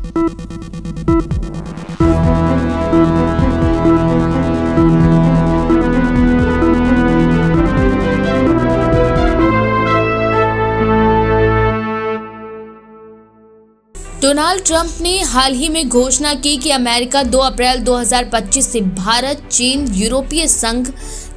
Donald Trump ने हाल ही में घोषणा की कि अमेरिका 2 अप्रैल 2025 से भारत, चीन, यूरोपीय संघ,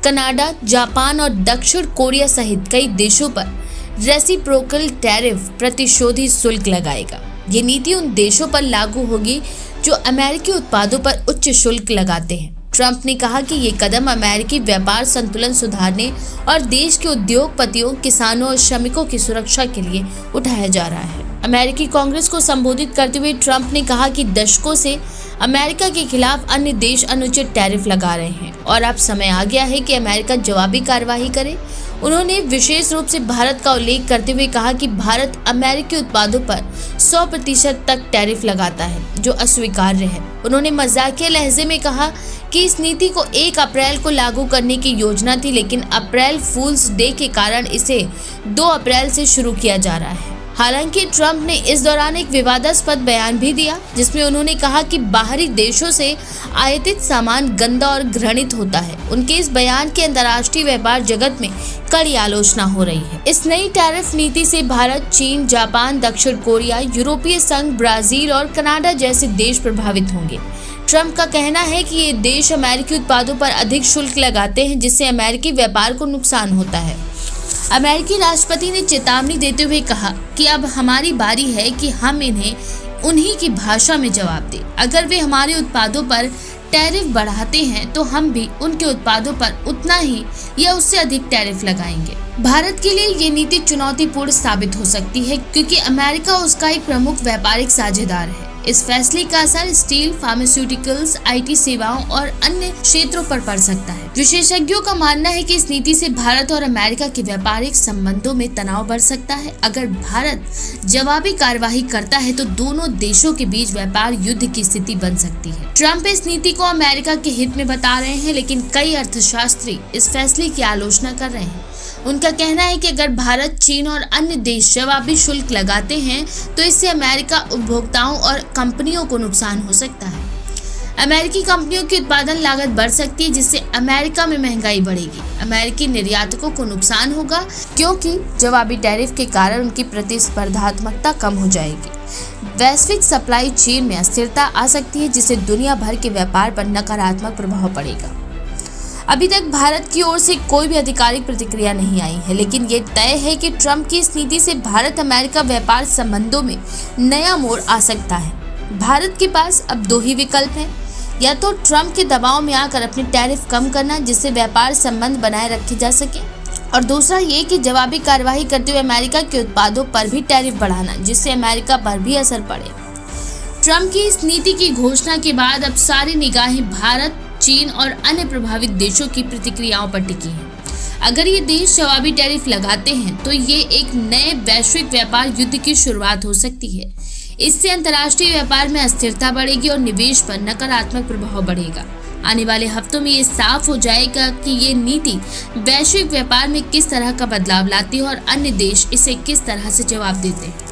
कनाडा, जापान और दक्षिण कोरिया सहित कई देशों पर रेसिप्रोकल टैरिफ प्रतिशोधी शुल्क लगाएगा। ये नीति उन देशों पर लागू होगी जो अमेरिकी उत्पादों पर उच्च शुल्क लगाते हैं। ट्रंप ने कहा कि ये कदम अमेरिकी व्यापार संतुलन सुधारने और देश के उद्योगपतियों, किसानों और श्रमिकों की सुरक्षा के लिए उठाया जा रहा है। अमेरिकी कांग्रेस को संबोधित करते हुए ट्रंप ने कहा कि दशकों से अमेरिका के खिलाफ अन्य देश अनुचित टैरिफ लगा रहे हैं और अब समय आ गया है कि अमेरिका जवाबी कार्रवाई करे। उन्होंने विशेष रूप से भारत का उल्लेख करते हुए कहा कि भारत अमेरिकी उत्पादों पर 100% तक टैरिफ लगाता है, जो अस्वीकार्य है। उन्होंने मजाकिया लहजे में कहा कि इस नीति को 1 अप्रैल को लागू करने की योजना थी, लेकिन अप्रैल फूल्स डे के कारण इसे 2 अप्रैल से शुरू किया जा रहा है। हालांकि ट्रंप ने इस दौरान एक विवादास्पद बयान भी दिया, जिसमें उन्होंने कहा कि बाहरी देशों से आयातित सामान गंदा और घृणित होता है। उनके इस बयान की अंतर्राष्ट्रीय व्यापार जगत में कड़ी आलोचना हो रही है। इस नई टैरिफ नीति से भारत, चीन, जापान, दक्षिण कोरिया, यूरोपीय संघ, ब्राजील और कनाडा जैसे देश प्रभावित होंगे। ट्रंप का कहना है कि ये देश अमेरिकी उत्पादों पर अधिक शुल्क लगाते हैं, जिससे अमेरिकी व्यापार को नुकसान होता है। अमेरिकी राष्ट्रपति ने चेतावनी देते हुए कहा कि अब हमारी बारी है कि हम इन्हें उन्हीं की भाषा में जवाब दें। अगर वे हमारे उत्पादों पर टैरिफ बढ़ाते हैं तो हम भी उनके उत्पादों पर उतना ही या उससे अधिक टैरिफ लगाएंगे। भारत के लिए ये नीति चुनौतीपूर्ण साबित हो सकती है, क्योंकि अमेरिका उसका एक प्रमुख व्यापारिक साझेदार है। इस फैसले का असर स्टील, फार्मास्यूटिकल्स, IT सेवाओं और अन्य क्षेत्रों पर पड़ सकता है। विशेषज्ञों का मानना है कि इस नीति से भारत और अमेरिका के व्यापारिक संबंधों में तनाव बढ़ सकता है। अगर भारत जवाबी कार्रवाई करता है तो दोनों देशों के बीच व्यापार युद्ध की स्थिति बन सकती है। ट्रंप इस नीति को अमेरिका के हित में बता रहे हैं, लेकिन कई अर्थशास्त्री इस फैसले की आलोचना कर रहे हैं। उनका कहना है कि अगर भारत, चीन और अन्य देश जवाबी शुल्क लगाते हैं तो इससे अमेरिका उपभोक्ताओं और कंपनियों को नुकसान हो सकता है। अमेरिकी कंपनियों की उत्पादन लागत बढ़ सकती है, जिससे अमेरिका में महंगाई बढ़ेगी। अमेरिकी निर्यातकों को नुकसान होगा, क्योंकि जवाबी टैरिफ के कारण उनकी प्रतिस्पर्धात्मकता कम हो जाएगी। वैश्विक सप्लाई चेन में अस्थिरता आ सकती है, जिससे दुनिया भर के व्यापार पर नकारात्मक प्रभाव पड़ेगा। अभी तक भारत की ओर से कोई भी आधिकारिक प्रतिक्रिया नहीं आई है, लेकिन ये तय है कि ट्रंप की इस नीति से भारत अमेरिका व्यापार संबंधों में नया मोड़ आ सकता है। भारत के पास अब 2 ही विकल्प हैं, या तो ट्रंप के दबाव में आकर अपने टैरिफ कम करना, जिससे व्यापार संबंध बनाए रखे जा सके, और दूसरा ये कि जवाबी कार्रवाई करते हुए अमेरिका के उत्पादों पर भी टैरिफ बढ़ाना, जिससे अमेरिका पर भी असर पड़े। ट्रंप की इस नीति की घोषणा के बाद अब सारी निगाहें भारत, चीन और अन्य प्रभावित देशों की प्रतिक्रियाओं पर टिकी हैं। अगर ये देश जवाबी टैरिफ लगाते हैं तो ये एक नए वैश्विक व्यापार युद्ध की शुरुआत हो सकती है। इससे अंतर्राष्ट्रीय व्यापार में अस्थिरता बढ़ेगी और निवेश पर नकारात्मक प्रभाव बढ़ेगा। आने वाले हफ्तों में ये साफ हो जाएगा कि ये नीति वैश्विक व्यापार में किस तरह का बदलाव लाती है और अन्य देश इसे किस तरह से जवाब देते हैं।